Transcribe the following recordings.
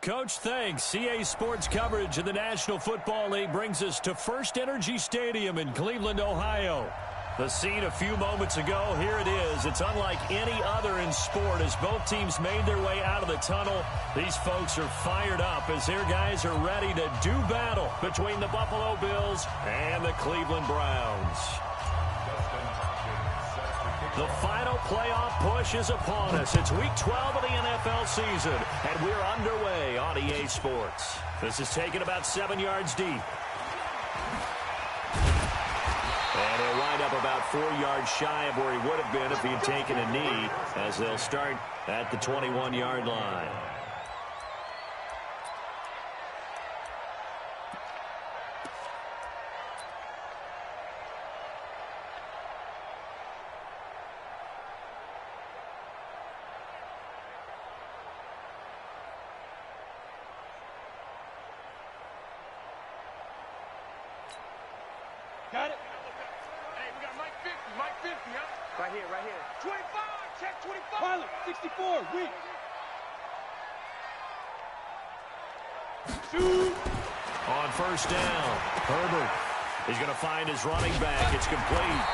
Coach, thanks. CA Sports coverage of the National Football League brings us to First Energy Stadium in Cleveland, Ohio. The scene a few moments ago, here it is. It's unlike any other in sport as both teams made their way out of the tunnel. These folks are fired up as their guys are ready to do battle between the Buffalo Bills and the Cleveland Browns. The final playoff push is upon us. It's Week 12 of the NFL season, and we're underway on EA Sports. This is taken about 7 yards deep. And he'll wind up about 4 yards shy of where he would have been if he had taken a knee, as they'll start at the 21-yard line. Got it? Hey, we got Mike 50, Mike 50, huh? Right here. 25, check 25. Pilot, 64, weak. Shoot. On first down, Herbert is going to find his running back. It's complete.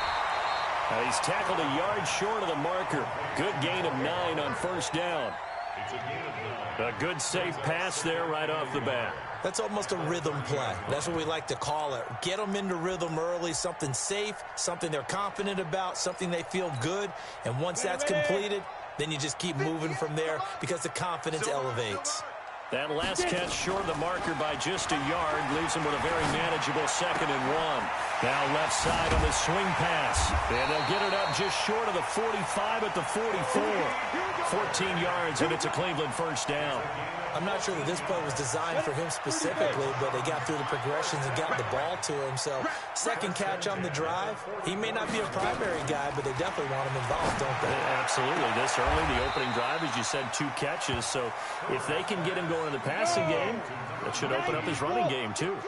He's tackled a yard short of the marker. Good gain of 9 on first down. A good safe pass there right off the bat. That's almost a rhythm play. That's what we like to call it. Get them into rhythm early, something safe, something they're confident about, something they feel good. And once that's completed, then you just keep moving from there because the confidence elevates. That last catch short of the marker by just a yard leaves him with a very manageable 2nd and 1. Now left side on the swing pass. And they'll get it up just short of the 45 at the 44. 14 yards, and it's a Cleveland first down. I'm not sure that this play was designed for him specifically, but they got through the progressions and got the ball to him. So, second catch on the drive. He may not be a primary guy, but they definitely want him involved, don't they? Absolutely. This early, the opening drive, as you said, 2 catches. So, if they can get him going in the passing game, that should open up his running game, too.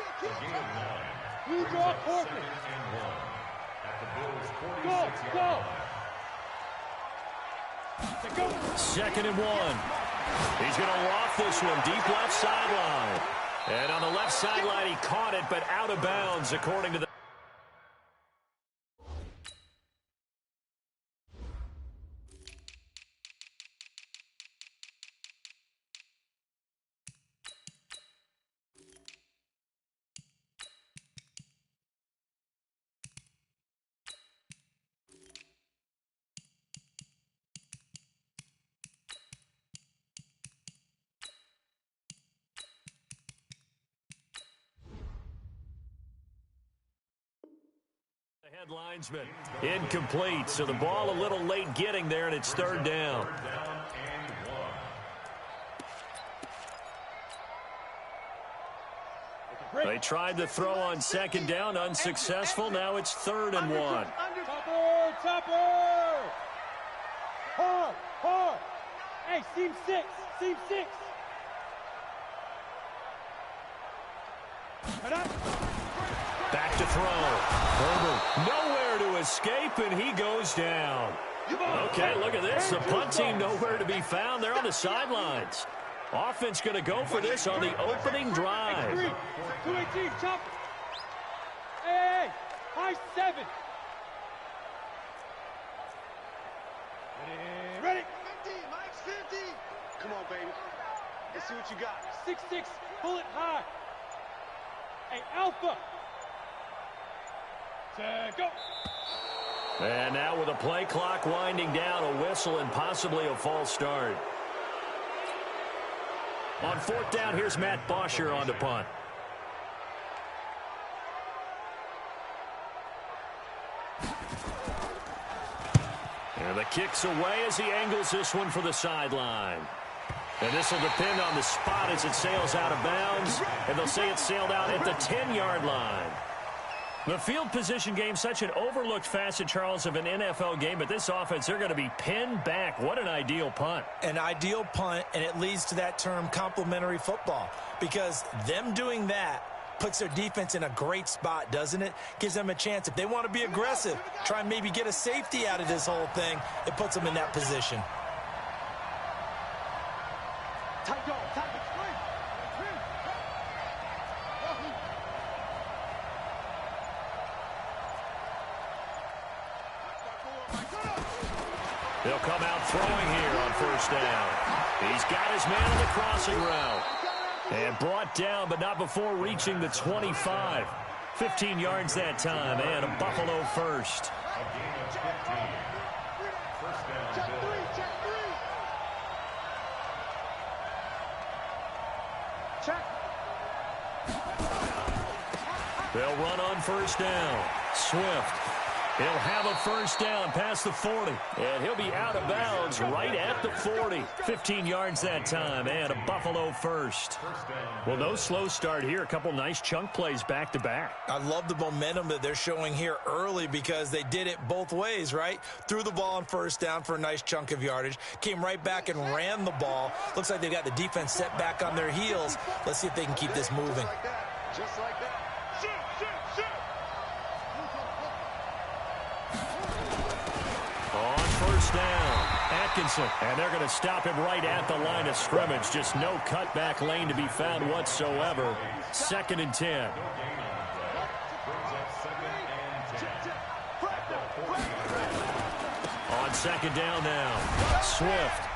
Go. 2nd and 1. He's going to loft this one deep left sideline. And on the left sideline, he caught it, but out of bounds, according to the... head linesman. Incomplete, so the ball a little late getting there, and it's 3rd down. They tried to throw on 2nd down, unsuccessful. Now it's 3rd and 1. Topper! Hard! Hey, seam 6. Back to throw. Herbert nowhere to escape, and he goes down. Okay, look at this. The punt team nowhere to be found. They're on the sidelines. Offense going to go for this on the opening drive. 218, chop. Hey, high 7. Ready. 50, Mike's 50. Come on, baby. Let's see what you got. 6-6, pull it high. Hey, Alpha. Go. And now with a play clock winding down, a whistle and possibly a false start. On 4th down, here's Matt Bosher on the punt. And the kick's away as he angles this one for the sideline. And this will depend on the spot as it sails out of bounds. And they'll say it sailed out at the 10-yard line. The field position game, such an overlooked facet, Charles, of an NFL game. But this offense, they're going to be pinned back. What an ideal punt. An ideal punt, and it leads to that term complementary football. Because them doing that puts their defense in a great spot, doesn't it? Gives them a chance. If they want to be aggressive, try and maybe get a safety out of this whole thing, it puts them in that position. Tight dog, tight. They'll come out throwing here on first down. He's got his man on the crossing route. And brought down, but not before reaching the 25. 15 yards that time, and a Buffalo first. They'll run on first down. Swift. He'll have a first down past the 40. And he'll be out of bounds right at the 40. 15 yards that time, and a Buffalo first. Well, no slow start here. A couple nice chunk plays back-to-back. I love the momentum that they're showing here early because they did it both ways, right? Threw the ball on first down for a nice chunk of yardage. Came right back and ran the ball. Looks like they've got the defense set back on their heels. Let's see if they can keep this moving. Just like that. On first down, Atkinson. And they're going to stop him right at the line of scrimmage. Just no cutback lane to be found whatsoever. 2nd and 10. On 2nd down now, Swift.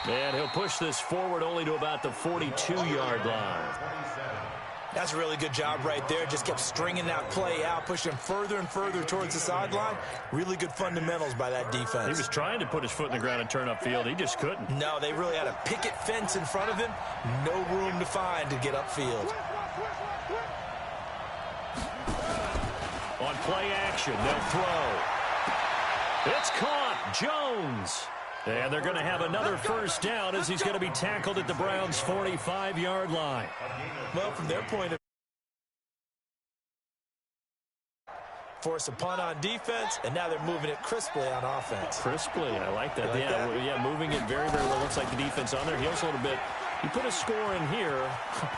And he'll push this forward only to about the 42-yard line. That's a really good job right there. Just kept stringing that play out, pushing him further and further towards the sideline. Really good fundamentals by that defense. He was trying to put his foot in the ground and turn upfield. He just couldn't. No, they really had a picket fence in front of him. No room to find to get upfield. On play action, they'll throw. It's caught. Jones. And they're going to have another first down as he's going to be tackled at the Browns' 45-yard line. Well, from their point of view, force a punt on defense, and now they're moving it crisply on offense. Crisply, I like that. Like that? Yeah, moving it very, very well. Looks like the defense on their heels a little bit. You put a score in here,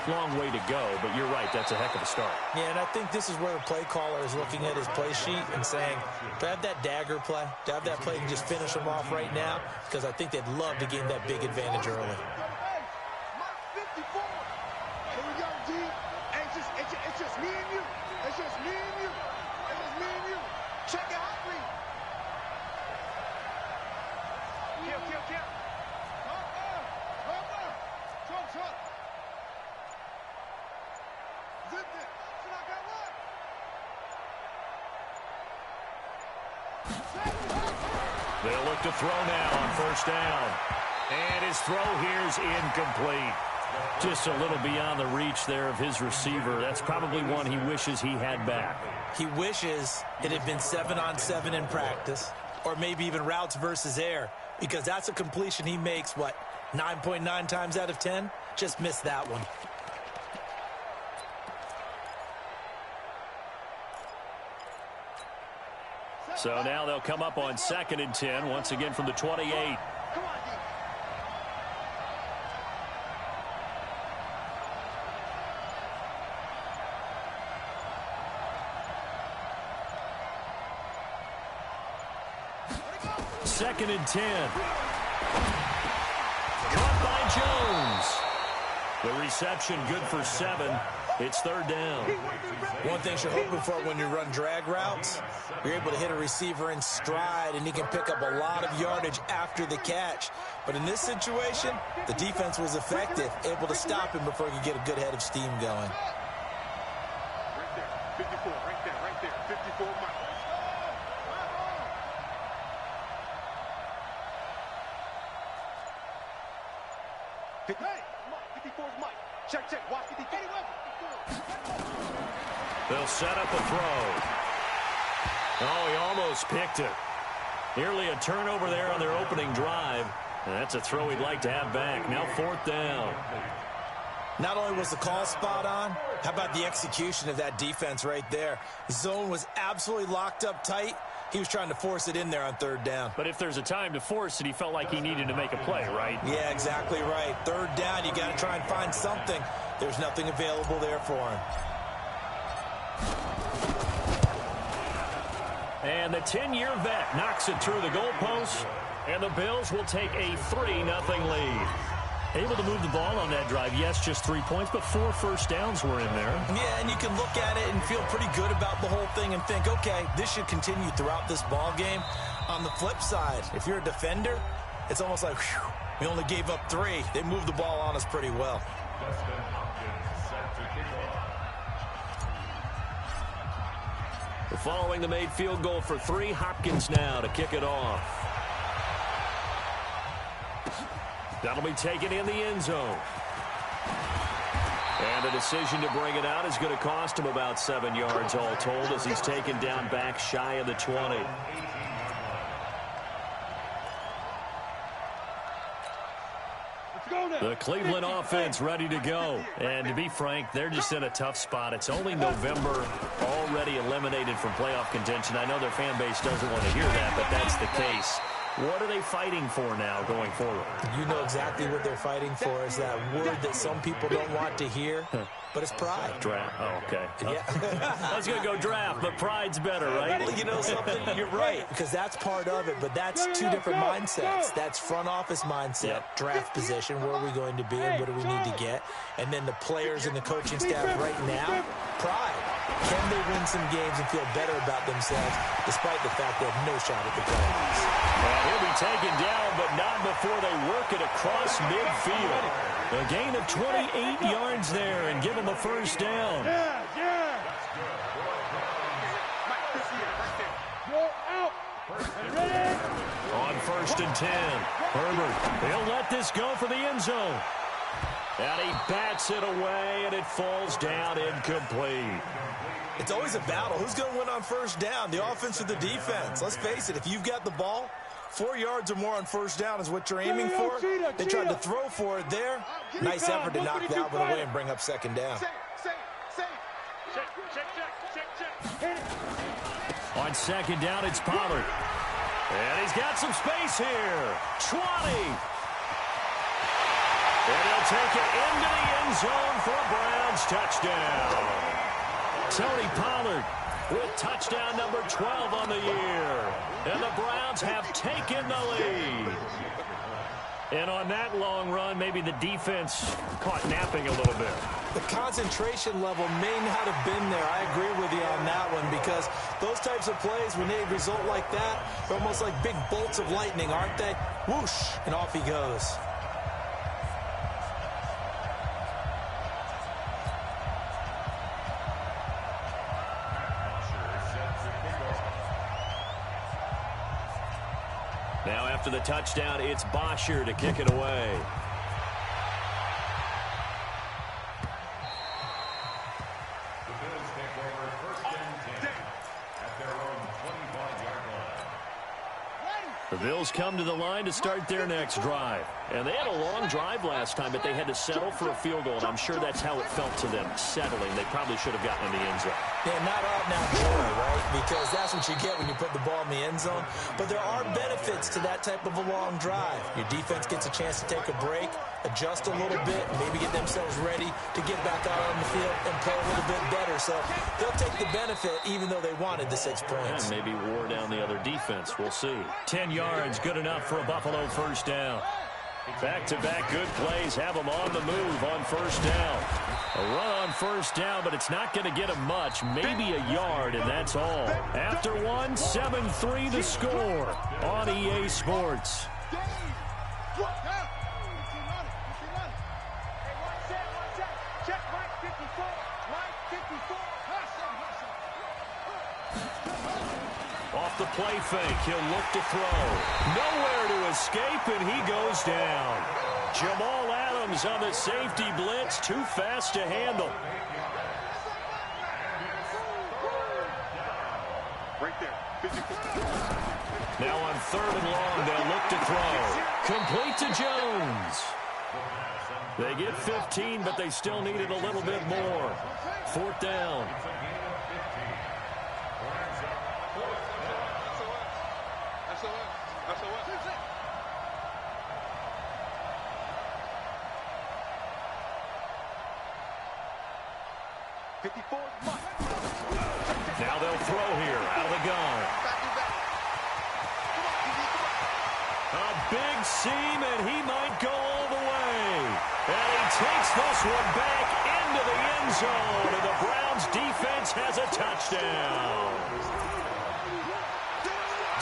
long way to go, but you're right, that's a heck of a start. Yeah, and I think this is where the play caller is looking at his play sheet and saying, do I have that dagger play? Do I have that play and just finish them off right now? Because I think they'd love to gain that big advantage early. Here we go, D. It's just me and you. It's just me and you. It's just me and you. Check it out, please. Kill. Trump. Zip it. So I got what? They'll look to throw now on first down. And his throw here's incomplete. Just a little beyond the reach there of his receiver. That's probably one he wishes he had back. He wishes it had been 7-on-7 in practice, or maybe even routes versus air, because that's a completion he makes, 9.9 times out of 10? Just missed that one. So now they'll come up on 2nd and 10, once again from the 28. Come on, D. Second and 10. Caught by Jones. The reception good for 7. It's 3rd down. One thing you're hoping for when you run drag routes, you're able to hit a receiver in stride, and he can pick up a lot of yardage after the catch. But in this situation, the defense was effective, able to stop him before he could get a good head of steam going. Right there. 54, right there. 54 miles. Hey, Mike, 54's Mike. Check. Watch 54. They'll set up a throw. Oh, he almost picked it. Nearly a turnover there on their opening drive. And that's a throw he'd like to have back. Now 4th down. Not only was the call spot on, how about the execution of that defense right there? Zone was absolutely locked up tight. He was trying to force it in there on 3rd down. But if there's a time to force it, he felt like he needed to make a play, right? Yeah, exactly right. 3rd down, you got to try and find something. There's nothing available there for him. And the 10-year vet knocks it through the goalpost, and the Bills will take a 3-0 lead. Able to move the ball on that drive. Yes, just 3 points, but 4 first downs were in there. Yeah, and you can look at it and feel pretty good about the whole thing and think, okay, this should continue throughout this ball game. On the flip side, if you're a defender, it's almost like, whew, we only gave up 3. They moved the ball on us pretty well. Following the made field goal for 3, Hopkins now to kick it off. That'll be taken in the end zone. And the decision to bring it out is going to cost him about 7 yards all told as he's taken down back shy of the 20. The Cleveland offense ready to go. And to be frank, they're just in a tough spot. It's only November, already eliminated from playoff contention. I know their fan base doesn't want to hear that, but that's the case. What are they fighting for now going forward? You know exactly what they're fighting for is that word that some people don't want to hear, but it's pride. Draft. Oh, okay. Yeah. I was going to go draft, but pride's better, right? Well, you know something? You're right, because that's part of it, but that's 2 different mindsets. That's front office mindset, draft position, where are we going to be and what do we need to get? And then the players and the coaching staff right now, pride. Can they win some games and feel better about themselves despite the fact they have no shot at the playoffs? And he'll be taken down, but not before they work it across midfield. A gain of 28 yards there and give him a first down. On 1st and 10, Herbert, he'll let this go for the end zone. And he bats it away, and it falls down incomplete. It's always a battle. Who's going to win on first down, the offense or the defense? Let's face it, if you've got the ball, 4 yards or more on first down is what you're aiming for. They tried to throw for it there. Nice effort to knock that one away and bring up second down. On second down, it's Pollard. And he's got some space here. 20. And he'll take it into the end zone for a Browns touchdown. Tony Pollard with touchdown number 12 on the year. And the Browns have taken the lead. And on that long run, maybe the defense caught napping a little bit. The concentration level may not have been there. I agree with you on that one because those types of plays, when they result like that, they're almost like big bolts of lightning, aren't they? Whoosh, and off he goes. Now after the touchdown, it's Bosher to kick it away. The Bills come to the line to start their next drive. And they had a long drive last time, but they had to settle for a field goal. And I'm sure that's how it felt to them, settling. They probably should have gotten in the end zone. Yeah, not out now joy, right? Because that's what you get when you put the ball in the end zone. But there are benefits to that type of a long drive. Your defense gets a chance to take a break, adjust a little bit, maybe get themselves ready to get back out on the field and play a little bit better. So they'll take the benefit even though they wanted the 6 points. And maybe wore down the other defense. We'll see. 10 yards, good enough for a Buffalo first down. Back-to-back good plays have them on the move on first down. A run on first down, but it's not going to get them much. Maybe a yard, and that's all. After one, 7-3 to score on EA Sports. Off the play fake, he'll look to throw. Nowhere to escape, and he goes down. Jamal Adams on the safety blitz, too fast to handle. Right there. Now on 3rd and long, they'll look to throw. Complete to Jones. They get 15, but they still needed a little bit more. 4th down. Now they'll throw here out of the gun. A big seam, and he might go all the way. takes this one back into the end zone, and the Browns defense has a touchdown.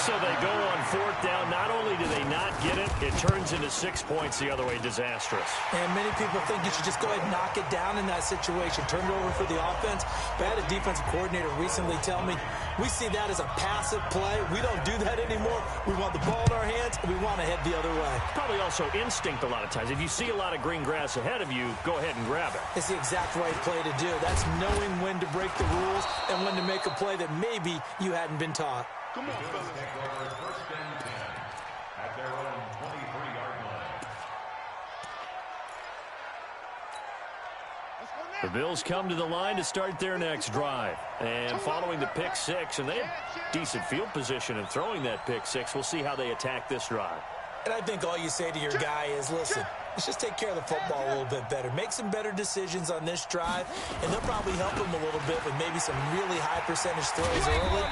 So they go on 4th down. Not only do they not get it, it turns into 6 points the other way. Disastrous. And many people think you should just go ahead and knock it down in that situation. Turn it over for the offense. But I had a defensive coordinator recently tell me, we see that as a passive play. We don't do that anymore. We want the ball in our hands, and we want to head the other way. Probably also instinct a lot of times. If you see a lot of green grass ahead of you, go ahead and grab it. It's the exact right play to do. That's knowing when to break the rules and when to make a play that maybe you hadn't been taught. Come on, fellas. First and 10 at their own 23-yard line. The Bills come to the line to start their next drive. And following the pick six, and they have decent field position in throwing that pick six, we'll see how they attack this drive. And I think all you say to your guy is, listen, let's just take care of the football a little bit better. Make some better decisions on this drive, and they'll probably help him a little bit with maybe some really high percentage throws early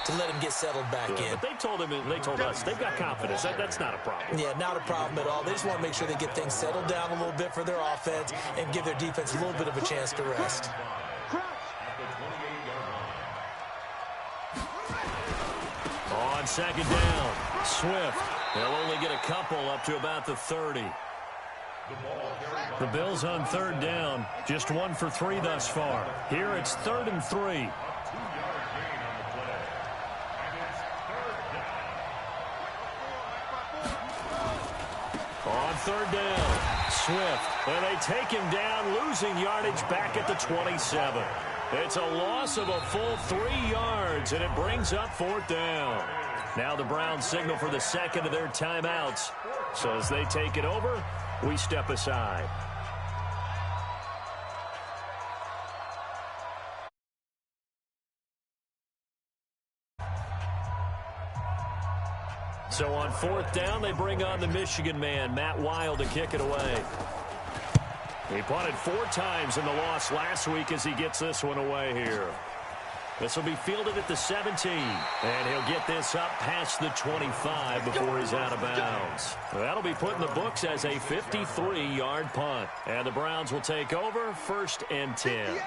to let him get settled back in. But they told him, and they told us, they've got confidence. That's not a problem. Yeah, not a problem at all. They just want to make sure they get things settled down a little bit for their offense and give their defense a little bit of a chance to rest. On 2nd down, Swift. They'll only get a couple up to about the 30. The Bills on 3rd down, just 1 for 3 thus far. Here it's 3rd and 3. On 3rd down, Swift. And they take him down, losing yardage back at the 27. It's a loss of a full 3 yards, and it brings up 4th down. Now the Browns signal for the second of their timeouts. So as they take it over, we step aside. So on 4th down, they bring on the Michigan man, Matt Wild, to kick it away. He punted 4 times in the loss last week as he gets this one away here. This will be fielded at the 17, and he'll get this up past the 25 before he's out of bounds. That'll be put in the books as a 53-yard punt, and the Browns will take over 1st and 10.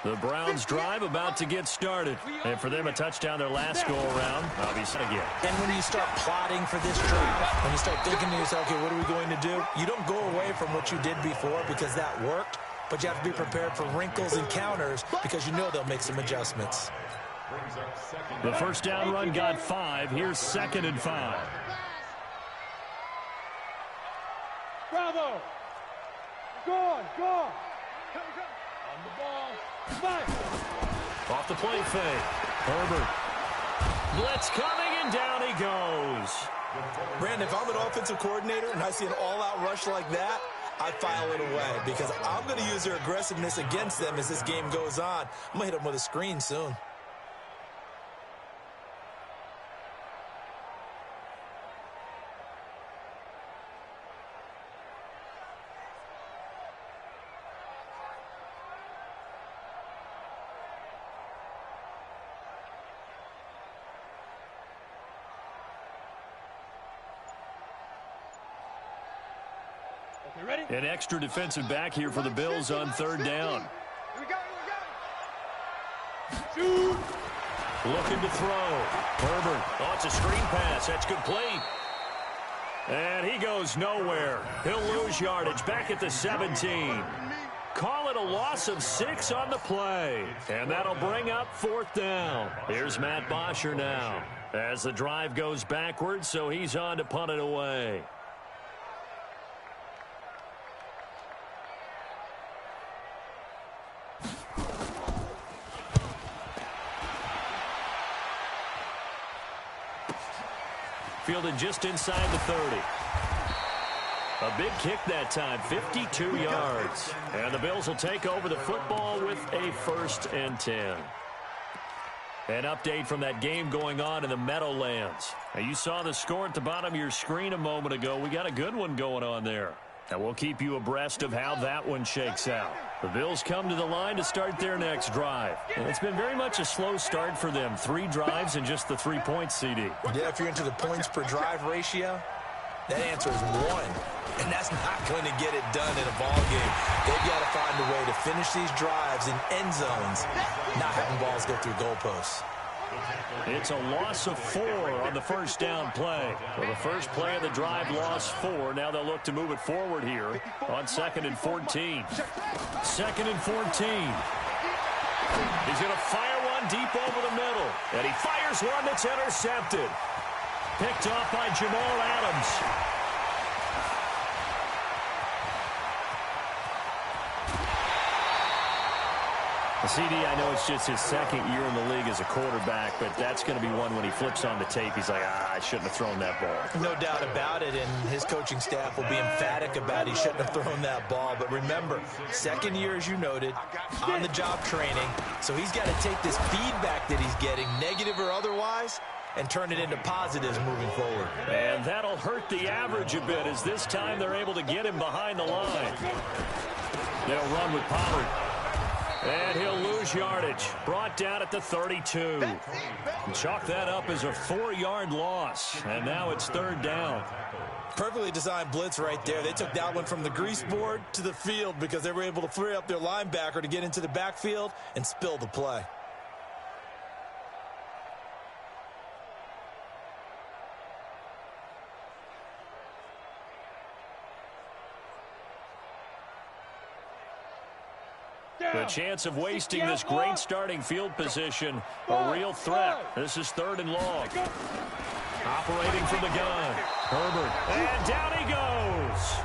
The Browns drive about to get started, and for them a touchdown their last go-around. Obviously again. And when you start plotting for this drive, when you start thinking to yourself, okay, what are we going to do? You don't go away from what you did before because that worked. But you have to be prepared for wrinkles and counters because you know they'll make some adjustments. The first down run got 5. Here's 2nd and 5. Bravo! Go on, go on! On the ball. Fight! Off the play fake. Herbert. Blitz coming, and down he goes. Brandon, if I'm an offensive coordinator and I see an all-out rush like that, I file it away because I'm going to use their aggressiveness against them as this game goes on. I'm going to hit them with a screen soon. An extra defensive back here for the Bills on 3rd down. Here we go. Looking to throw. Herbert. Oh, it's a screen pass. That's complete. And he goes nowhere. He'll lose yardage back at the 17. Call it a loss of 6 on the play. And that'll bring up 4th down. Here's Matt Bosher now as the drive goes backwards, so he's on to punt it away. Fielded just inside the 30. A big kick that time, 52 yards. And the Bills will take over the football with a 1st and 10. An update from that game going on in the Meadowlands. Now, you saw the score at the bottom of your screen a moment ago. We got a good one going on there. And we'll keep you abreast of how that one shakes out. The Bills come to the line to start their next drive. And it's been very much a slow start for them. 3 drives and just the 3 points, CD. Yeah, if you're into the points per drive ratio, That answer is 1. And that's not going to get it done in a ball game. They've got to find a way to finish these drives in end zones, not having balls go through goalposts. It's a loss of 4 on the first down play. Well, the first play of the drive lost 4. Now they'll look to move it forward here on 2nd and 14. 2nd and 14. He's going to fire one deep over the middle. And he fires one that's intercepted. Picked off by Jamal Adams. CD, I know it's just his 2nd year in the league as a quarterback, but that's going to be one when he flips on the tape. He's like, I shouldn't have thrown that ball. No doubt about it, and his coaching staff will be emphatic about he shouldn't have thrown that ball. But remember, 2nd year, as you noted, on-the-job training. So he's got to take this feedback that he's getting, negative or otherwise, and turn it into positives moving forward. And that'll hurt the average a bit as this time they're able to get him behind the line. They'll run with Pollard. And he'll lose yardage. Brought down at the 32. Chalk that up as a 4-yard loss. And now it's 3rd down. Perfectly designed blitz right there. They took that one from the grease board to the field because they were able to free up their linebacker to get into the backfield and spill the play. The chance of wasting this great starting field position, a real threat. This is 3rd and long. Operating from the gun, Herbert, and down he goes.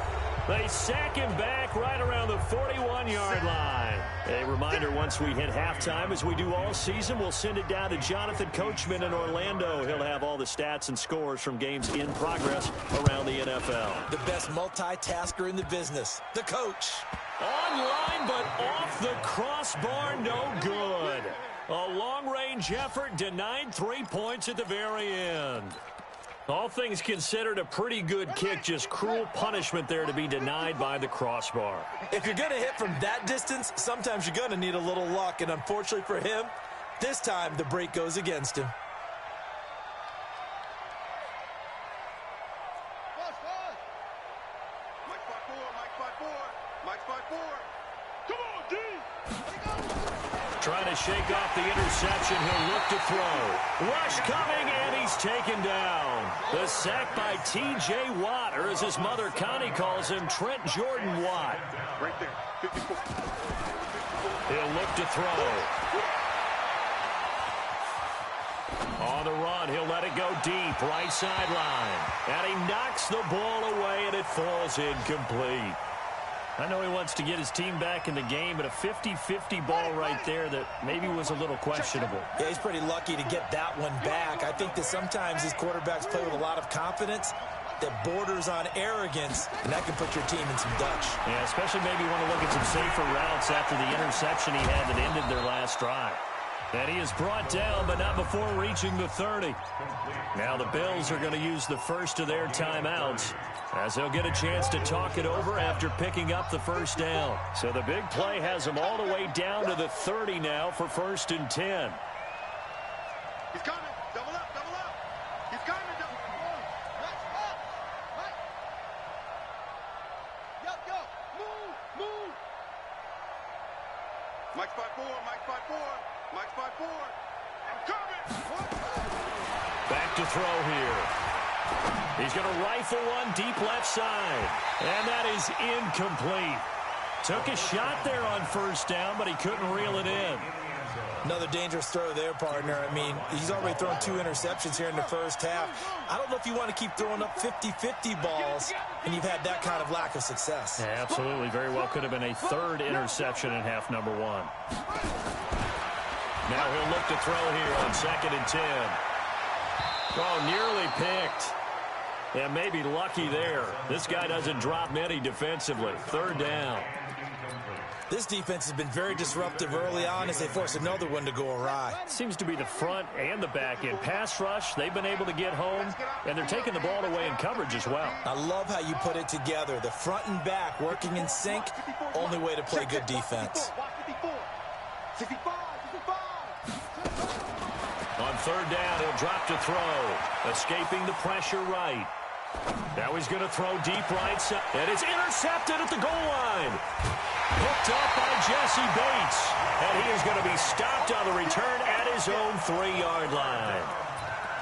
They sack him back right around the 41-yard line. A reminder, once we hit halftime, as we do all season, we'll send it down to Jonathan Coachman in Orlando. He'll have all the stats and scores from games in progress around the NFL. The best multitasker in the business, the coach. Online, but off the crossbar, no good. A long-range effort denied 3 points at the very end. All things considered, a pretty good kick, just cruel punishment there to be denied by the crossbar. If you're going to hit from that distance, sometimes you're going to need a little luck, and unfortunately for him, this time the break goes against him. Trying to shake off the interception. He'll look to throw. Rush coming, and he's taken down. The sack by T.J. Watt, or as his mother Connie calls him, Trent Jordan Watt. Right there. 54. He'll look to throw. On the run, he'll let it go deep, right sideline. And he knocks the ball away, and it falls incomplete. I know he wants to get his team back in the game, but a 50-50 ball right there that maybe was a little questionable. Yeah, he's pretty lucky to get that one back. I think that sometimes these quarterbacks play with a lot of confidence that borders on arrogance, and that can put your team in some Dutch. Yeah, especially maybe want to look at some safer routes after the interception he had that ended their last drive. And he is brought down, but not before reaching the 30. Now the Bills are going to use the first of their timeouts, as they'll get a chance to talk it over after picking up the first down. So the big play has them all the way down to the 30 now for 1st and 10. He's coming. Double up, double up. He's coming. Double up. Let's up. Right. Yo. Move. Mike 5-4. Mike 5-4. I'm coming. Back to throw here. He's going to rifle one deep left side. And that is incomplete. Took a shot there on 1st down, but he couldn't reel it in. Another dangerous throw there, partner. I mean, he's already thrown 2 interceptions here in the first half. I don't know if you want to keep throwing up 50-50 balls, and you've had that kind of lack of success. Yeah, absolutely. Very well could have been a 3rd interception in half number 1. Now he'll look to throw here on 2nd and 10. Oh, nearly picked. And maybe lucky there. This guy doesn't drop many defensively. 3rd down. This defense has been very disruptive early on as they force another one to go awry. Seems to be the front and the back end. Pass rush, they've been able to get home, and they're taking the ball away in coverage as well. I love how you put it together. The front and back working in sync, only way to play good defense. 65. On 3rd down, he'll drop to throw. Escaping the pressure right. Now he's going to throw deep right side, and it's intercepted at the goal line. Hooked up by Jesse Bates, and he is going to be stopped on the return at his own 3-yard line.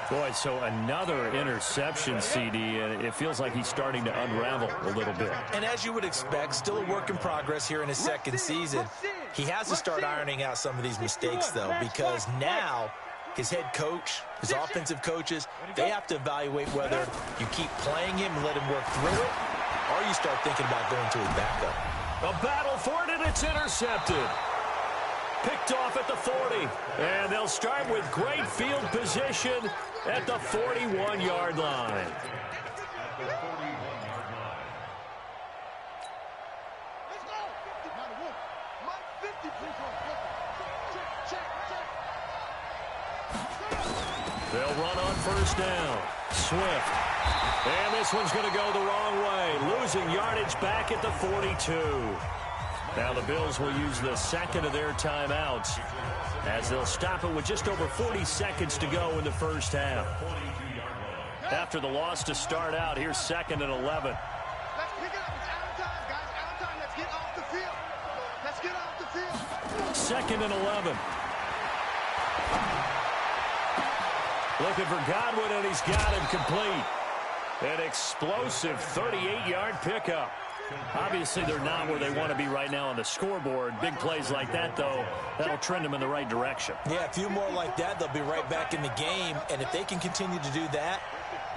Boy, so another interception, CD, and it feels like he's starting to unravel a little bit. And as you would expect, still a work in progress here in his second season. He has to start ironing out some of these mistakes, though, because now his head coach, his offensive coaches, they have to evaluate whether you keep playing him and let him work through it, or you start thinking about going to his backup. A battle for it, and it's intercepted. Picked off at the 40. And they'll start with great field position at the 41-yard line. They'll run on first down. Swift. And this one's going to go the wrong way. Losing yardage back at the 42. Now the Bills will use the second of their timeouts as they'll stop it with just over 40 seconds to go in the first half. After the loss to start out, here's 2nd and 11. Let's pick it up. It's out of time, guys. Out of time. Let's get off the field. Let's get off the field. 2nd and 11. Looking for Godwin, and he's got him complete. An explosive 38-yard pickup. Obviously, they're not where they want to be right now on the scoreboard. Big plays like that, though, that'll trend them in the right direction. Yeah, a few more like that, they'll be right back in the game. And if they can continue to do that,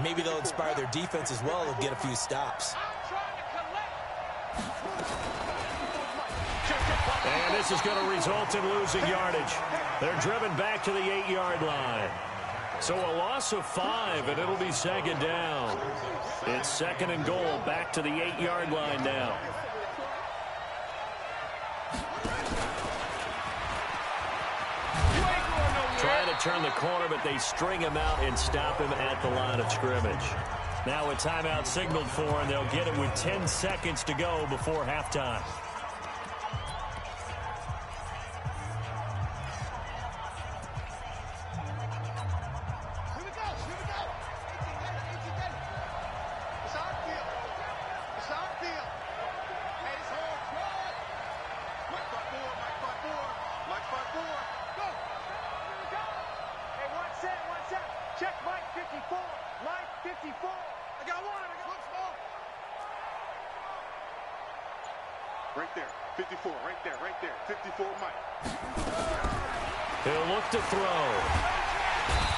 maybe they'll inspire their defense as well and get a few stops. And this is going to result in losing yardage. They're driven back to the 8-yard line. So a loss of 5, and it'll be 2nd down. It's 2nd and goal, back to the 8-yard line now. Trying to turn the corner, but they string him out and stop him at the line of scrimmage. Now a timeout signaled for, and they'll get it with 10 seconds to go before halftime. Right there, 54, right there, 54, Mike. He'll look to throw.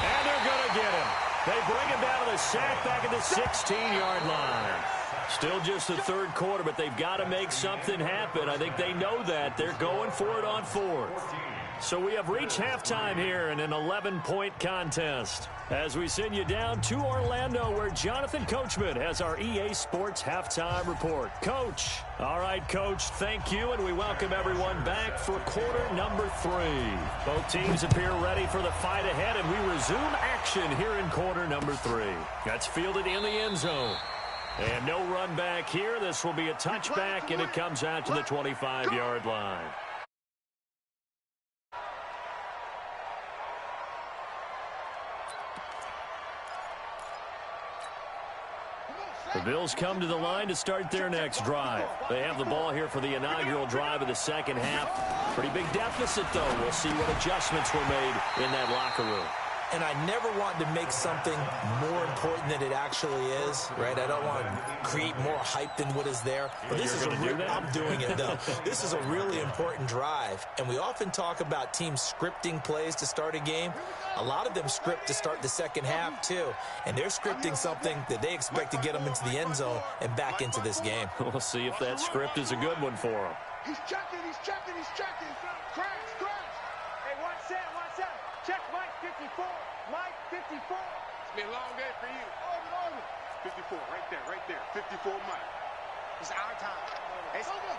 And they're going to get him. They bring him down to the sack back at the 16-yard line. Still just the third quarter, but they've got to make something happen. I think they know that. They're going for it on 4th. So we have reached halftime here in an 11-point contest as we send you down to Orlando, where Jonathan Coachman has our EA Sports halftime report. Coach. All right, Coach, thank you, and we welcome everyone back for quarter number 3. Both teams appear ready for the fight ahead, and we resume action here in quarter number 3. That's fielded in the end zone. And no run back here. This will be a touchback, and it comes out to the 25-yard line. The Bills come to the line to start their next drive. They have the ball here for the inaugural drive of the second half. Pretty big deficit, though. We'll see what adjustments were made in that locker room. And I never want to make something more important than it actually is, right? I don't want to create more hype than what is there. But this is I'm doing it, though. This is a really important drive. And we often talk about teams scripting plays to start a game. A lot of them script to start the second half, too. And they're scripting something that they expect to get them into the end zone and back into this game. We'll see if that script is a good one for them. He's checking. Crash. Hey, one set. Check Mike 54. Mike 54. It's been a long day for you. 54, right there. 54, Mike. It's our time. It's over.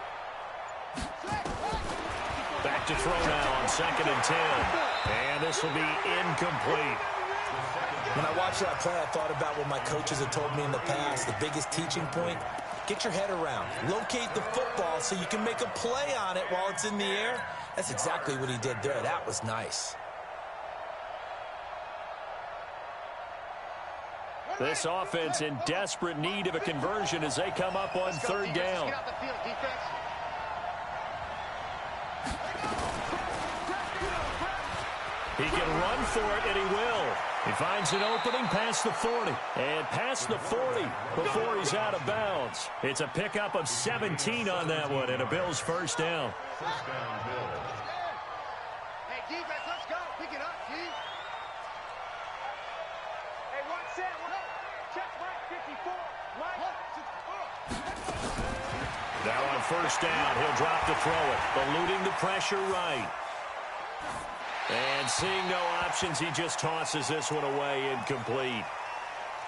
Back to throw now on 2nd and 10. And this will be incomplete. When I watched that play, I thought about what my coaches had told me in the past. The biggest teaching point, get your head around. Locate the football so you can make a play on it while it's in the air. That's exactly what he did there. That was nice. This offense in desperate need of a conversion as they come up on third down. Get out the field, defense. He can run for it, and he will. He finds an opening past the 40. And past the 40 before he's out of bounds. It's a pickup of 17 on that one, and a Bills first down. First down, Bills. Hey, defense, let's go. Pick it up, G. Hey, one set. Check Mike 54. Now on first down, he'll drop to throw it. Eluding the pressure right. And seeing no options, he just tosses this one away, incomplete.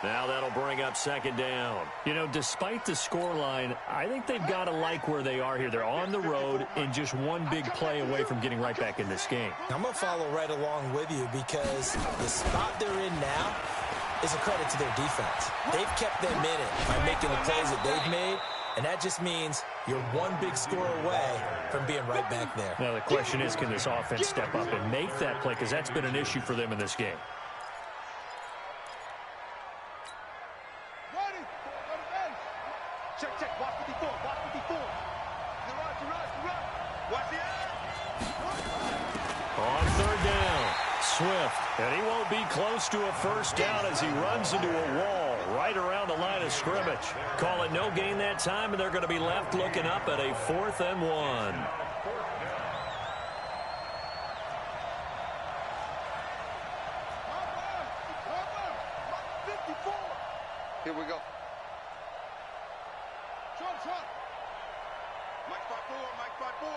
Now that'll bring up second down. You know, despite the scoreline, I think they've got to like where they are here. They're on the road and just one big play away from getting right back in this game. I'm going to follow right along with you because the spot they're in now is a credit to their defense. They've kept them in it by making the plays that they've made, and that just means you're one big score away from being right back there. Now the question is, can this offense step up and make that play? Because that's been an issue for them in this game. Check, check. Watch 54. Watch 54. Watch the end. On third down, Swift. And he won't be close to a first down as he runs into a wall right around the line of scrimmage. Call it no gain that time, and they're going to be left looking up at a 4th and 1. Here we go. Mike 5-4, Mike 5-4,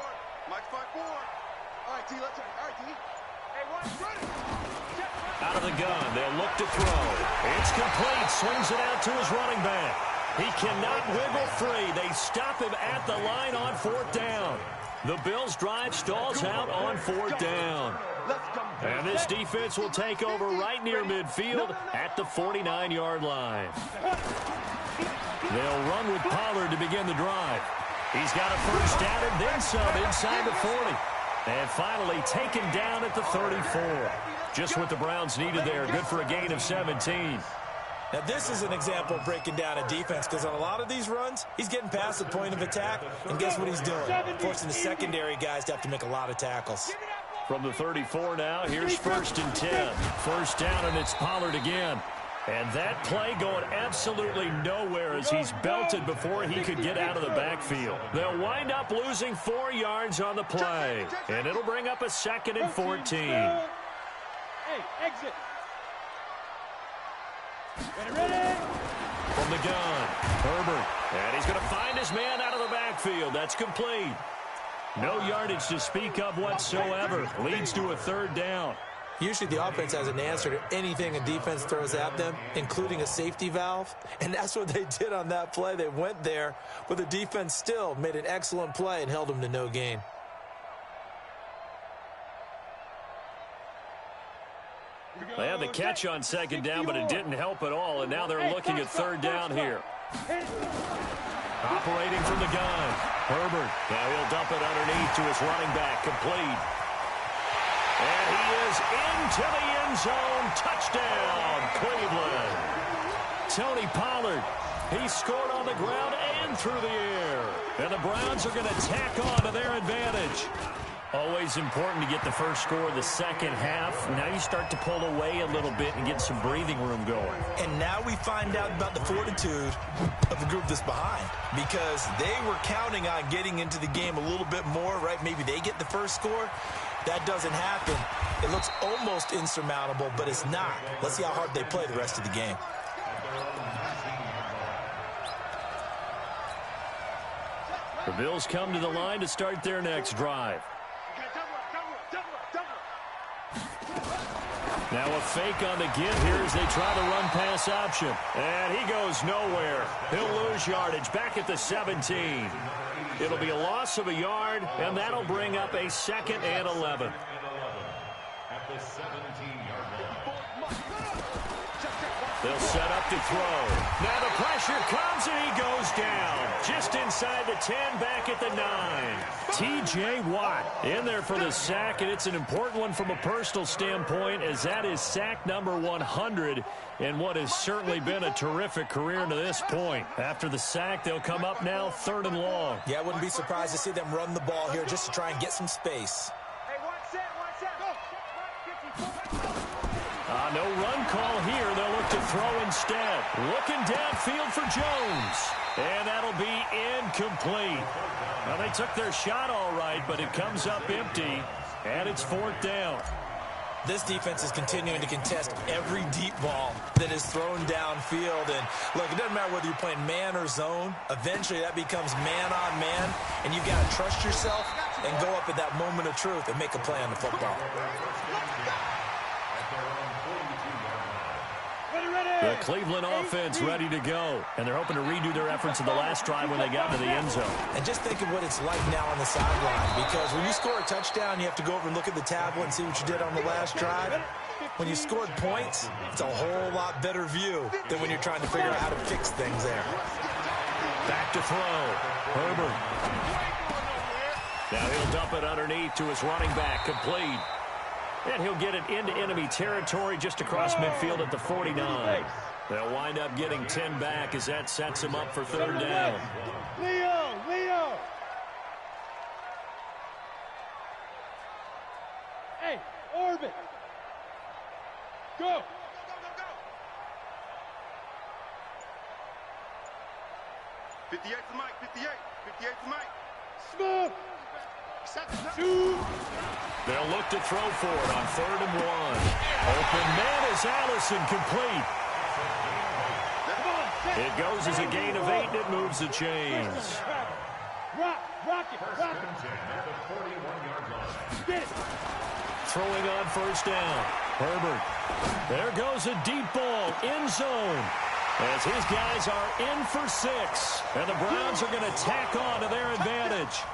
Mike 5-4. All right, T, let's go. All right, T. Hey, watch, ready. Out of the gun, they'll look to throw. It's complete, swings it out to his running back. He cannot wiggle free. They stop him at the line on 4th down. The Bills' drive stalls out on 4th down. And this defense will take over right near midfield at the 49-yard line. They'll run with Pollard to begin the drive. He's got a first down and then some inside the 40. And finally taken down at the 34. Just what the Browns needed there. Good for a gain of 17. Now, this is an example of breaking down a defense because on a lot of these runs, he's getting past the point of attack, and guess what he's doing? Forcing the secondary guys to have to make a lot of tackles. From the 34 now, here's 1st and 10. First down, and it's Pollard again. And that play going absolutely nowhere as he's belted before he could get out of the backfield. They'll wind up losing 4 yards on the play, and it'll bring up a 2nd and 14. Hey, exit. Ready? From the gun, Herbert. And he's going to find his man out of the backfield. That's complete. No yardage to speak of whatsoever. Leads to a 3rd down. Usually the offense has an answer to anything a defense throws at them, including a safety valve. And that's what they did on that play. They went there, but the defense still made an excellent play and held them to no gain. They had the catch on 2nd down, but it didn't help at all. And now they're looking at 3rd down here. Operating from the gun, Herbert. Now he'll dump it underneath to his running back, complete. And he is into the end zone. Touchdown, Cleveland. Tony Pollard, he scored on the ground and through the air. And the Browns are going to tack on to their advantage. Always important to get the first score of the second half. Now you start to pull away a little bit and get some breathing room going. And now we find out about the fortitude of the group that's behind, because they were counting on getting into the game a little bit more, right? Maybe they get the first score. That doesn't happen. It looks almost insurmountable, but it's not. Let's see how hard they play the rest of the game. The Bills come to the line to start their next drive. Now a fake on the get here as they try the run-pass option. And he goes nowhere. He'll lose yardage back at the 17. It'll be a loss of a yard, and that'll bring up a 2nd and 11. At the 17-yard line. They'll set up to throw. Now the pressure comes, and he goes down. Just inside the 10, back at the 9. T.J. Watt in there for the sack, and it's an important one from a personal standpoint, as that is sack number 100 in what has certainly been a terrific career to this point. After the sack, they'll come up now 3rd and long. Yeah, I wouldn't be surprised to see them run the ball here just to try and get some space. No run call here. They'll look to throw instead. Looking downfield for Jones. And that'll be incomplete. Well, they took their shot all right, but it comes up empty, and it's 4th down. This defense is continuing to contest every deep ball that is thrown downfield. And, look, it doesn't matter whether you're playing man or zone. Eventually, that becomes man-on-man, and you've got to trust yourself and go up at that moment of truth and make a play on the football. The Cleveland offense ready to go, and they're hoping to redo their efforts in the last drive when they got to the end zone. And just think of what it's like now on the sideline, because when you score a touchdown, you have to go over and look at the tablet and see what you did on the last drive. When you scored points, it's a whole lot better view than when you're trying to figure out how to fix things there. Back to throw. Herbert. Now he'll dump it underneath to his running back, complete. And he'll get it into enemy territory just across midfield at the 49. They'll wind up getting 10 back as that sets him up for 3rd down. Leo! Hey, orbit! Go! 58 to Mike, 58 to Mike. Smoke! They'll look to throw for it on 3rd and 1. Open man is Allison, complete. It goes as a gain of 8, and it moves the chains. Rock it. Get it. Throwing on 1st down. Herbert. There goes a deep ball, end zone. As his guys are in for 6. And the Browns are going to tack on to their advantage.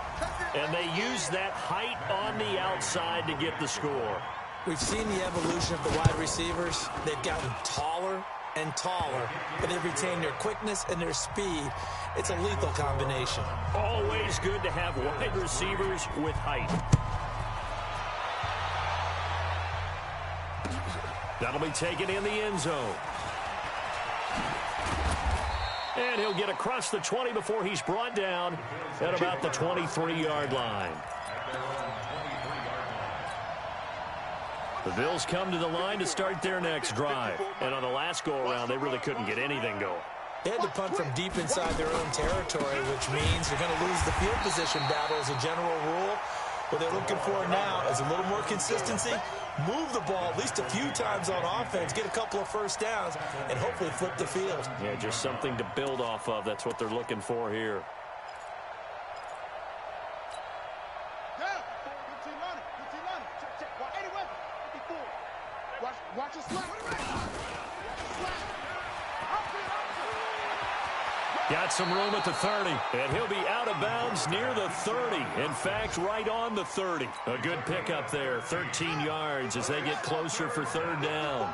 And they use that height on the outside to get the score. We've seen the evolution of the wide receivers. They've gotten taller and taller, but they've retained their quickness and their speed. It's a lethal combination. Always good to have wide receivers with height. That'll be taken in the end zone. And he'll get across the 20 before he's brought down at about the 23-yard line. The Bills come to the line to start their next drive. And on the last go-around, they really couldn't get anything going. They had to punt from deep inside their own territory, which means they're going to lose the field position battle as a general rule. What they're looking for now is a little more consistency, move the ball at least a few times on offense, get a couple of 1st downs, and hopefully flip the field. Yeah, just something to build off of. That's what they're looking for here. Watch us slap. Got some room at the 30, and he'll be out of bounds near the 30. In fact, right on the 30. A good pickup there, 13 yards as they get closer for 3rd down.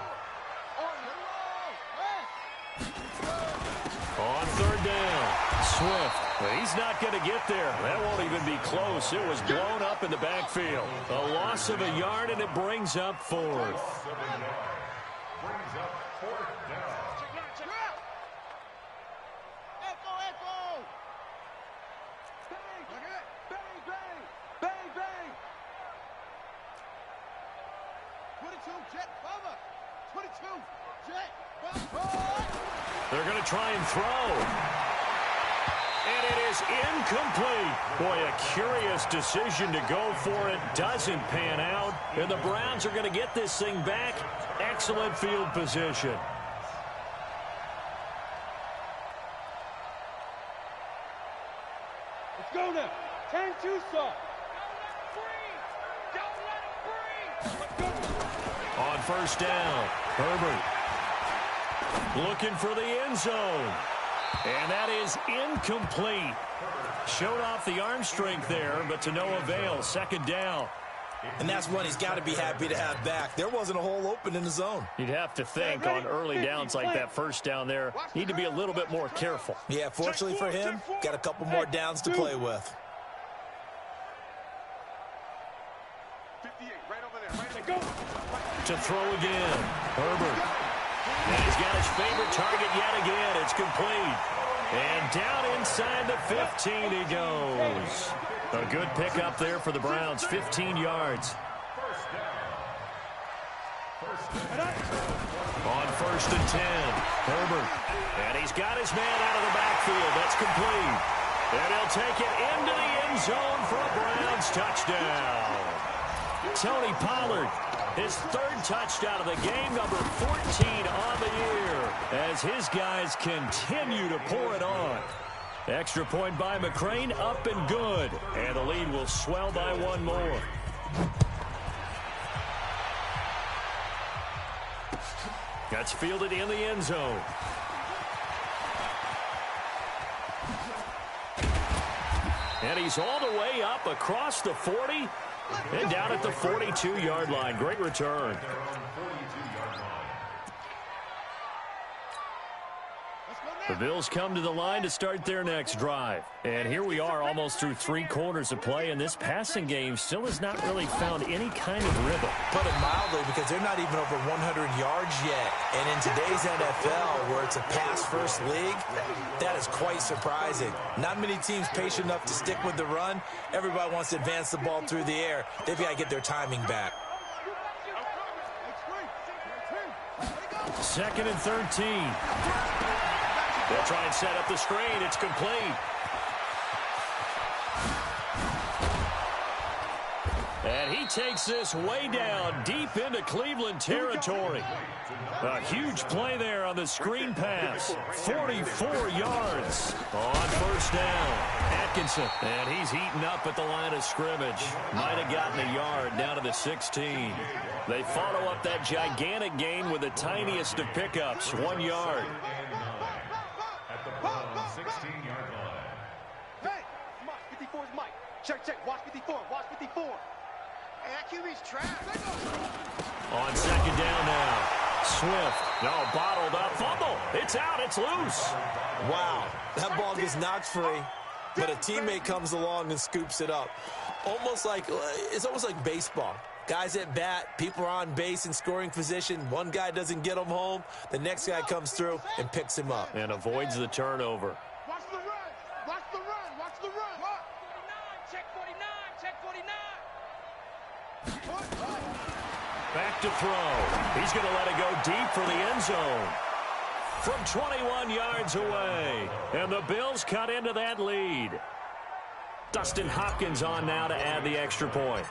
On 3rd down, Swift. He's not going to get there. That won't even be close. It was blown up in the backfield. A loss of a yard, and it brings up 4th. They're going to try and throw. And it is incomplete. Boy, a curious decision to go for it. Doesn't pan out. And the Browns are going to get this thing back. Excellent field position. Let's go now. 10-2 saw. On 1st down, Herbert looking for the end zone. And that is incomplete. Showed off the arm strength there, but to no avail. 2nd down. And that's one he's got to be happy to have back. There wasn't a hole open in the zone. You'd have to think on early downs like that 1st down there, need to be a little bit more careful. Yeah, fortunately for him, got a couple more downs to play with. 58, right over there. Right Go. To throw again. Herbert. And he's got his favorite target yet again. It's complete. And down inside the 15 he goes. A good pickup there for the Browns. 15 yards. On 1st and 10. Herbert. And he's got his man out of the backfield. That's complete. And he'll take it into the end zone for a Browns touchdown. Tony Pollard, his 3rd touchdown of the game, number 14 on the year, as his guys continue to pour it on. Extra point by McCrane, up and good. And the lead will swell by 1 more. That's fielded in the end zone. And he's all the way up across the 40 and down at the 42-yard line. Great return. The Bills come to the line to start their next drive. And here we are almost through 3 quarters of play, and this passing game still has not really found any kind of rhythm. Put it mildly, because they're not even over 100 yards yet. And in today's NFL, where it's a pass-first league, that is quite surprising. Not many teams patient enough to stick with the run. Everybody wants to advance the ball through the air. They've got to get their timing back. 2nd and 13. They'll try and set up the screen. It's complete. And he takes this way down deep into Cleveland territory. A huge play there on the screen pass. 44 yards on 1st down. Atkinson, and he's heating up at the line of scrimmage. Might have gotten a yard down to the 16. They follow up that gigantic gain with the tiniest of pickups, 1 yard. At the Browns' 16-yard line. Hey, come on, 54 is Mike. Check, watch 54, watch 54. Hey, that QB's trapped. On 2nd down now. Swift, no, bottled up, fumble. It's out, it's loose. Wow, that ball gets knocked free, but a teammate comes along and scoops it up. It's almost like baseball. Guys at bat, people are on base in scoring position. One guy doesn't get him home. The next guy comes through and picks him up. And avoids the turnover. Watch the run. Watch the run. Watch the run. 49, check 49, check 49. Back to throw. He's going to let it go deep for the end zone. From 21 yards away. And the Bills cut into that lead. Dustin Hopkins on now to add the extra point.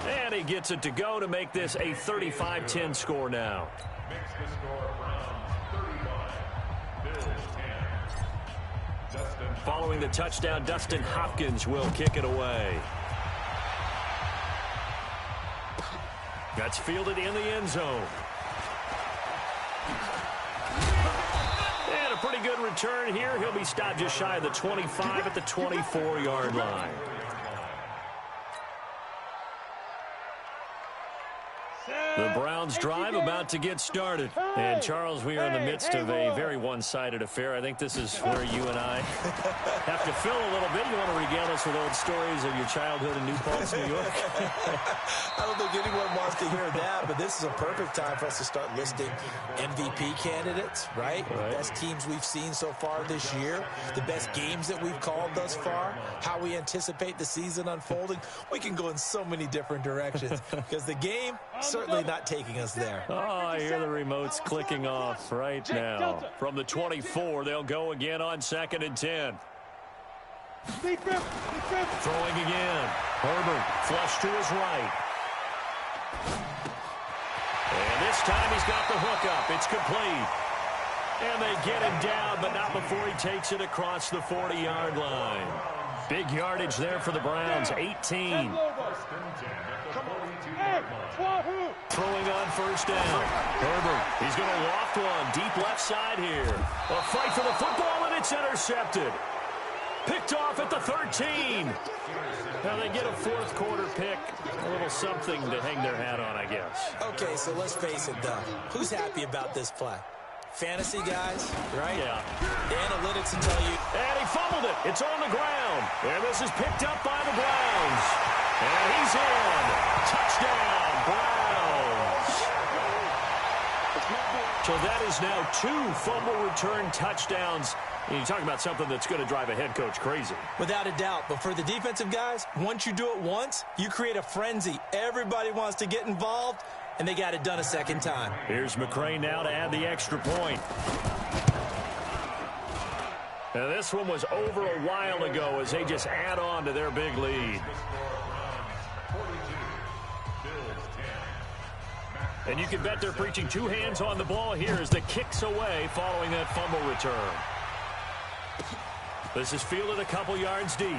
And he gets it to go to make this a 35-10 score now. Makes the score Browns 35, Bills 10. Dustin. Following the touchdown, Dustin Hopkins will kick it away. That's fielded in the end zone. And a pretty good return here. He'll be stopped just shy of the 25 at the 24-yard line. The Browns drive about to get started. And, Charles, we are in the midst of a very one-sided affair. I think this is where you and I have to fill a little bit. You want to regale us with old stories of your childhood in New Paltz, New York? I don't think anyone wants to hear that, but this is a perfect time for us to start listing MVP candidates, right? The best teams we've seen so far this year, the best games that we've called thus far, how we anticipate the season unfolding. We can go in so many different directions because the game certainly not taking us there. Oh, I hear the remotes clicking off right now. From the 24, they'll go again on 2nd and 10. Throwing again. Herbert, flush to his right. And this time he's got the hookup. It's complete. And they get him down, but not before he takes it across the 40-yard line. Big yardage there for the Browns, 18. Throwing on 1st down. Herbert, he's going to loft one deep left side here. A fight for the football, and it's intercepted. Picked off at the 13. Now they get a 4th quarter pick. A little something to hang their hat on, I guess. Okay, so let's face it, though. Who's happy about this play? Fantasy guys, right? Yeah. The analytics will tell you. And he fumbled it. It's on the ground. And this is picked up by the Browns. And he's in. Touchdown, Browns. So that is now 2 fumble return touchdowns. And you're talking about something that's going to drive a head coach crazy. Without a doubt. But for the defensive guys, once you do it once, you create a frenzy. Everybody wants to get involved, and they got it done a second time. Here's McCray now to add the extra point. Now this one was over a while ago as they just add on to their big lead. And you can bet they're preaching 2 hands on the ball here as the kick's away following that fumble return. This is fielded a couple yards deep.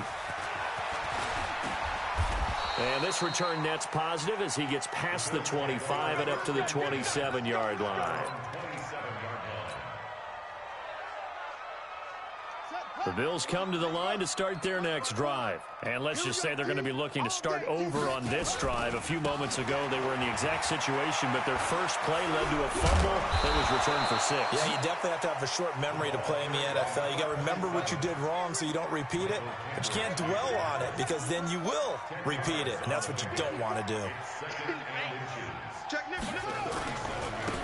And this return net's positive as he gets past the 25 and up to the 27-yard line. The Bills come to the line to start their next drive. And let's just say they're going to be looking to start over on this drive. A few moments ago, they were in the exact situation, but their first play led to a fumble that was returned for 6. Yeah, you definitely have to have a short memory to play in the NFL. You got to remember what you did wrong so you don't repeat it, but you can't dwell on it because then you will repeat it, and that's what you don't want to do.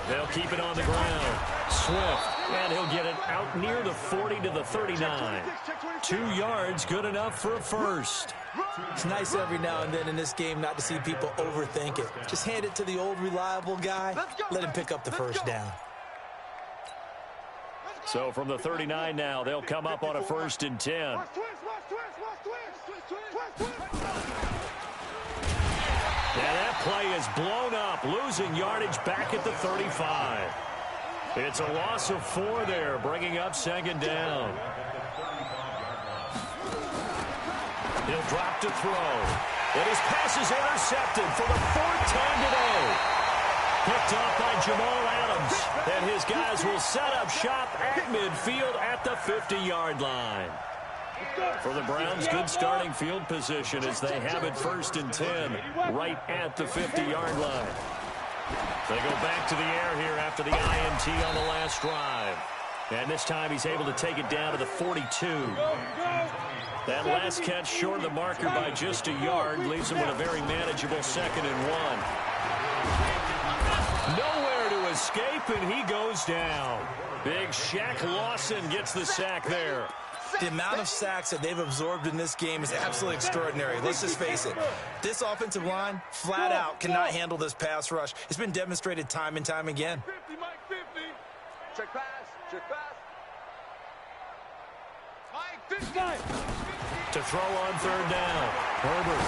They'll keep it on the ground. Swift, and he'll get it out near the 40 to the 39. 2 yards, good enough for a first. It's nice every now and then in this game not to see people overthink it. Just hand it to the old reliable guy. Let him pick up the first down. So from the 39 now, they'll come up on a 1st and 10. And that play is blown up, losing yardage back at the 35. It's a loss of 4 there, bringing up 2nd down. He'll drop to throw. And his pass is intercepted for the 4th time today. Picked off by Jamal Adams. And his guys will set up shop at midfield at the 50-yard line. For the Browns, good starting field position as they have it 1st and 10 right at the 50-yard line. They go back to the air here after the INT on the last drive. And this time he's able to take it down to the 42. That last catch short of the marker by just a yard leaves him with a very manageable 2nd and 1. Nowhere to escape, and he goes down. Big Shaq Lawson gets the sack there. The amount of sacks that they've absorbed in this game is absolutely extraordinary. Let's just face it. This offensive line, flat out, cannot handle this pass rush. It's been demonstrated time and time again. 50, Mike 50. Check pass. Check pass. Mike 50. To throw on 3rd down. Herbert.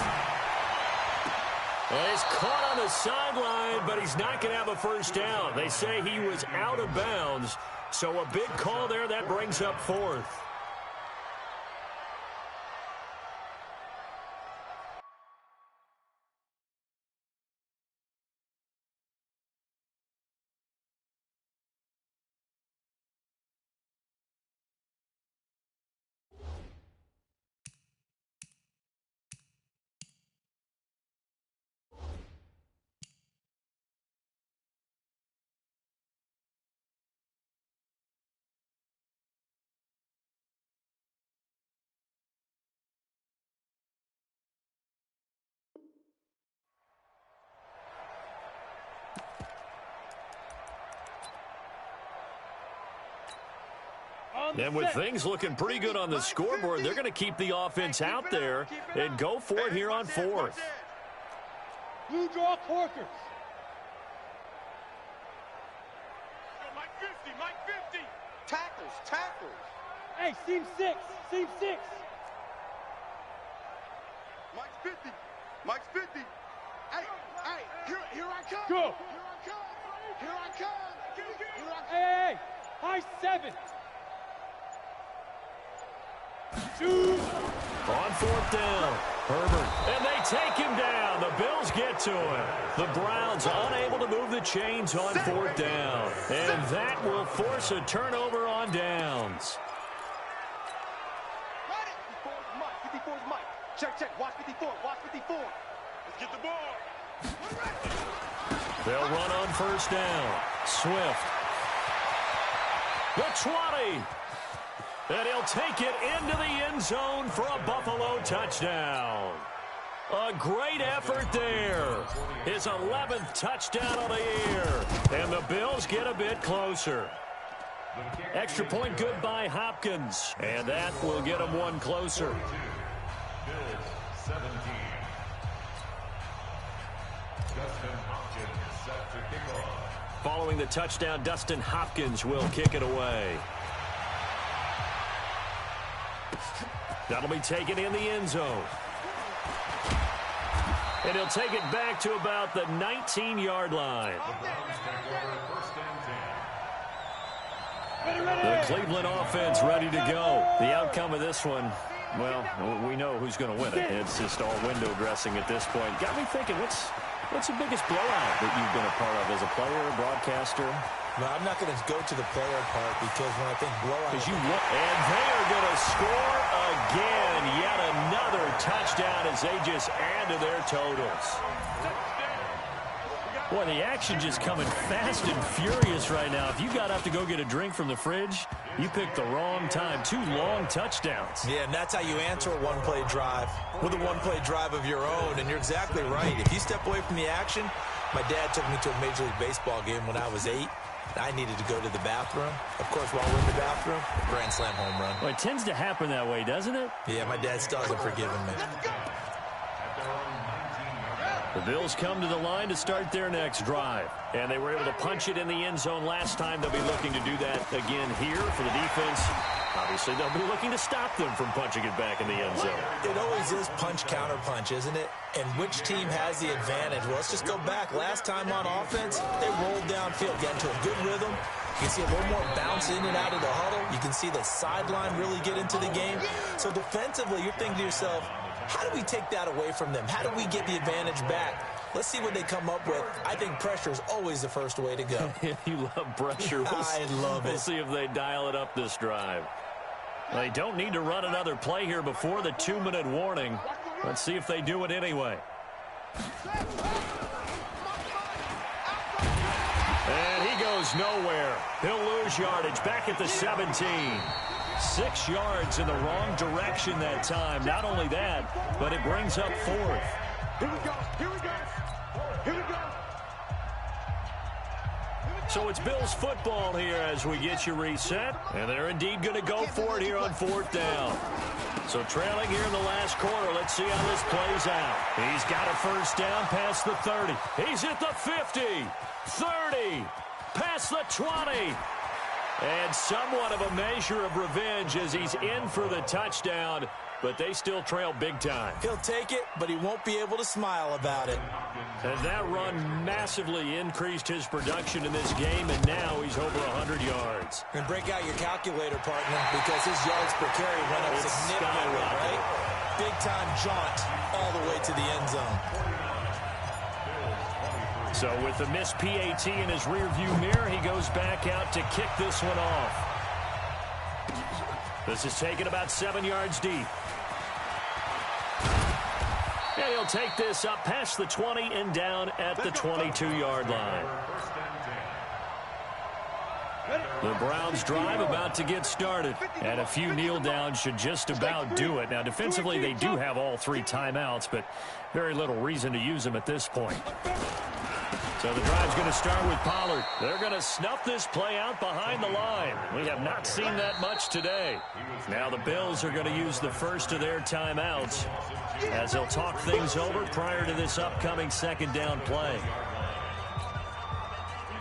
Well, he's caught on the sideline, but he's not going to have a first down. They say he was out of bounds. So a big call there. That brings up 4th. And with things looking pretty good on the scoreboard, they're going to keep the offense out there and go for it here on 4th. Blue draw Corkers. Mike 50. Mike 50. Tackles. Tackles. Hey, seam 6. Seam 6. Mike's 50. Mike's 50. Hey, here I come. Go. Here I come. Here I come. Hey, high 7. 2. On 4th down, Herbert. And they take him down. The Bills get to him. The Browns unable to move the chains on 4th down. And that will force a turnover on downs. Got it. 54 is Mike. 54 is Mike. Check. Watch 54. Watch 54. Let's get the ball. They'll run on 1st down. Swift. The 20. And he'll take it into the end zone for a Buffalo touchdown. A great effort there. His 11th touchdown of the year. And the Bills get a bit closer. Extra point good by Hopkins. And that will get them one closer. Bills 17. Dustin Hopkins set to kick off. Following the touchdown, Dustin Hopkins will kick it away. That'll be taken in the end zone. And he'll take it back to about the 19-yard line. The Cleveland offense ready to go. The outcome of this one, well, we know who's going to win it. It's just all window dressing at this point. Got me thinking, what's the biggest blowout that you've been a part of as a player, broadcaster? No, I'm not going to go to the player part because when I think blowout... And they are going to score again. Yet another touchdown as they just add to their totals. Boy, the action just coming fast and furious right now. If you got up to go get a drink from the fridge, you picked the wrong time. 2 long touchdowns. Yeah, and that's how you answer a one-play drive with a one-play drive of your own. And you're exactly right. If you step away from the action, my dad took me to a Major League Baseball game when I was 8. I needed to go to the bathroom. Of course, while we're in the bathroom, grand slam home run. Well, it tends to happen that way, doesn't it? Yeah, my dad still hasn't forgiven me. The Bills come to the line to start their next drive. And they were able to punch it in the end zone last time. They'll be looking to do that again here for the defense. Obviously, they'll be looking to stop them from punching it back in the end zone. It always is punch-counter-punch, isn't it? And which team has the advantage? Well, let's just go back. Last time on offense, they rolled downfield, got into a good rhythm. You can see a little more bounce in and out of the huddle. You can see the sideline really get into the game. So defensively, you're thinking to yourself, how do we take that away from them? How do we get the advantage back? Let's see what they come up with. I think pressure is always the first way to go. You love pressure. I love it. We'll see if they dial it up this drive. They don't need to run another play here before the 2-minute warning. Let's see if they do it anyway. And he goes nowhere. He'll lose yardage back at the 17. 6 yards in the wrong direction that time. Not only that, but it brings up 4th. Here we go. Here we go. Here we go. So it's Bills football here as we get you reset. And they're indeed going to go for it here on 4th down. So trailing here in the last quarter. Let's see how this plays out. He's got a first down past the 30. He's at the 50, 30, past the 20. And somewhat of a measure of revenge as he's in for the touchdown. But they still trail big time. He'll take it, but he won't be able to smile about it. And that run massively increased his production in this game, and now he's over 100 yards. And break out your calculator, partner, because his yards per carry went up significantly, right? Big-time jaunt all the way to the end zone. So with the missed PAT in his rearview mirror, he goes back out to kick this one off. This is taken about 7 yards deep. And he'll take this up past the 20 and down at the 22-yard line. The Browns drive about to get started. And a few kneel downs should just about do it. Now, defensively, they do have all 3 timeouts, but very little reason to use them at this point. So the drive's going to start with Pollard. They're going to snuff this play out behind the line. We have not seen that much today. Now the Bills are going to use the first of their timeouts as they'll talk things over prior to this upcoming second down play.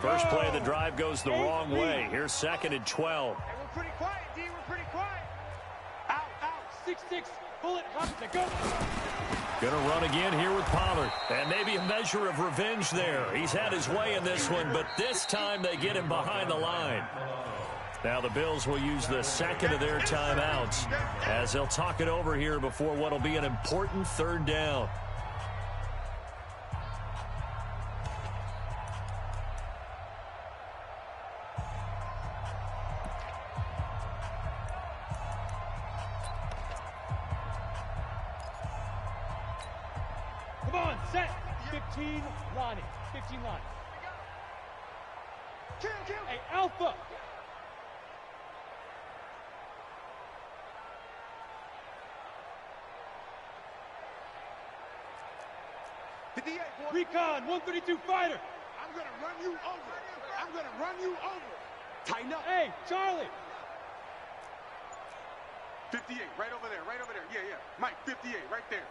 First play of the drive goes the wrong way. Here's 2nd and 12. Hey, we're pretty quiet, D. We're pretty quiet. Out, out. 6-6. Bullet, Hopkins, go. Going to run again here with Pollard. And maybe a measure of revenge there. He's had his way in this one, but this time they get him behind the line. Now the Bills will use the second of their timeouts as they'll talk it over here before what will be an important 3rd down. Come on, set. 15 Lonnie. 15 Lonnie. Hey, Alpha. 58, boy. Recon, 132 fighter. I'm going to run you over. I'm going to run you over. Tighten up. Hey, Charlie. 58, right over there, right over there. Yeah, yeah. Mike, 58, right there.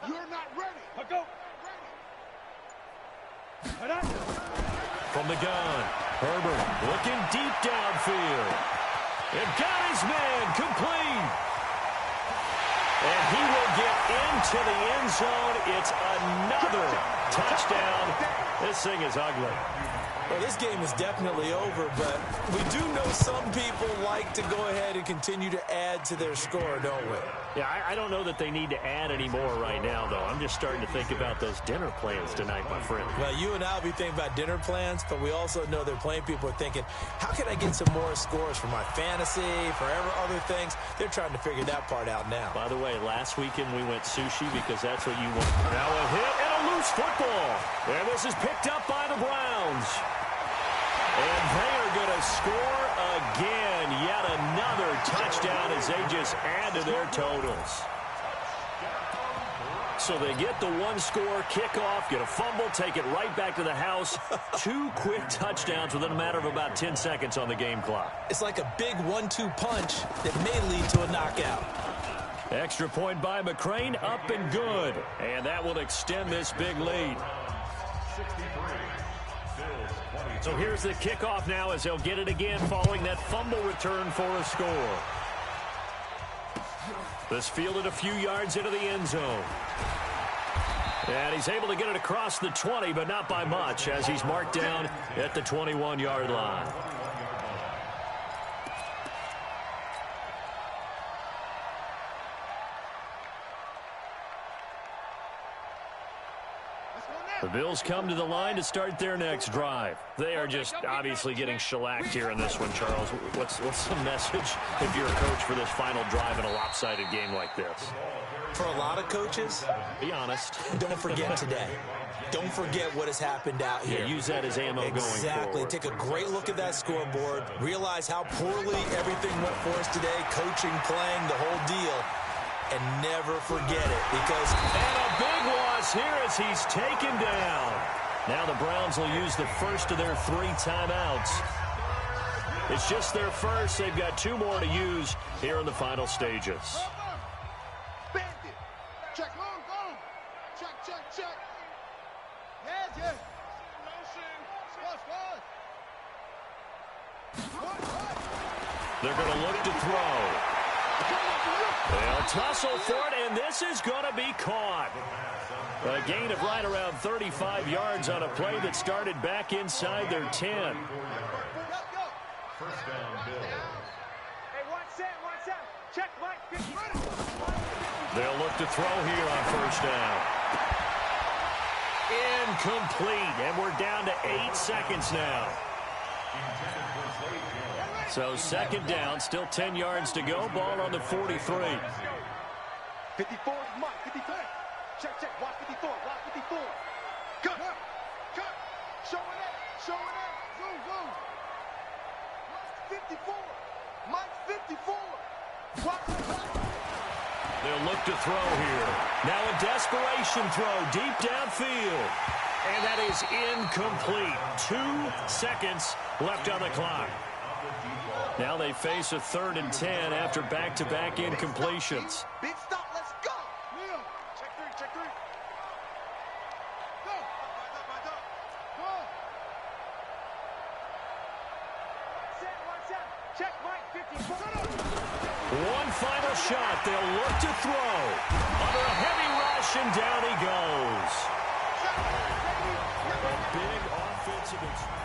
You're not ready. I'll go. From the gun, Herbert looking deep downfield. And got his man complete. And he will get into the end zone. It's another touchdown. This thing is ugly. Well, this game is definitely over, but we do know some people like to go ahead and continue to add to their score, don't we? Yeah, I don't know that they need to add any more right now, though. I'm just starting to think about those dinner plans tonight, my friend. Well, you and I will be thinking about dinner plans, but we also know they're playing people are thinking, how can I get some more scores for my fantasy, for other things? They're trying to figure that part out now. By the way, last weekend we went sushi because that's what you want. Now a hit and a loose football. And this is picked up by the Browns. And they are going to score again. Yet another touchdown as they just add to their totals. So they get the one-score kickoff, get a fumble, take it right back to the house. 2 quick touchdowns within a matter of about 10 seconds on the game clock. It's like a big 1-2 punch that may lead to a knockout. Extra point by McCrane, up and good. And that will extend this big lead. So here's the kickoff now as they'll get it again following that fumble return for a score. This fielded a few yards into the end zone. And he's able to get it across the 20, but not by much as he's marked down at the 21-yard line. The Bills come to the line to start their next drive. They are just obviously getting shellacked here in this one, Charles. What's the message if you're a coach for this final drive in a lopsided game like this? For a lot of coaches, be honest. Don't forget today. Don't forget what has happened out here. Yeah, use that as ammo going forward. Exactly. Take a great look at that scoreboard. Realize how poorly everything went for us today. Coaching, playing, the whole deal. And never forget it because... And a big loss here as he's taken down. Now the Browns will use the first of their 3 timeouts. It's just their first. They've got 2 more to use here in the final stages. Bandit. Check, long. Check. Yes. Squad. They're going to look to throw. They'll tussle for it, and this is going to be caught. A gain of right around 35 yards on a play that started back inside their 10. First down, Bills. Hey, one set. Check, Mike. They'll look to throw here on first down. Incomplete, and we're down to 8 seconds now. So second down, still 10 yards to go. Ball on the 43. 54, Mike, 54. Check. Watch 54. Cut. Showing up. Zoom. Mike, 54. They'll look to throw here. Now a desperation throw deep downfield. And that is incomplete. 2 seconds left on the clock. Now they face a 3rd and 10 after back-to-back incompletions. Big stop, let's go. Neil, check 3. Go. Set. Check, Mike. 54. One final shot. They'll look to throw. Under a heavy rush, and down he goes. A big offensive...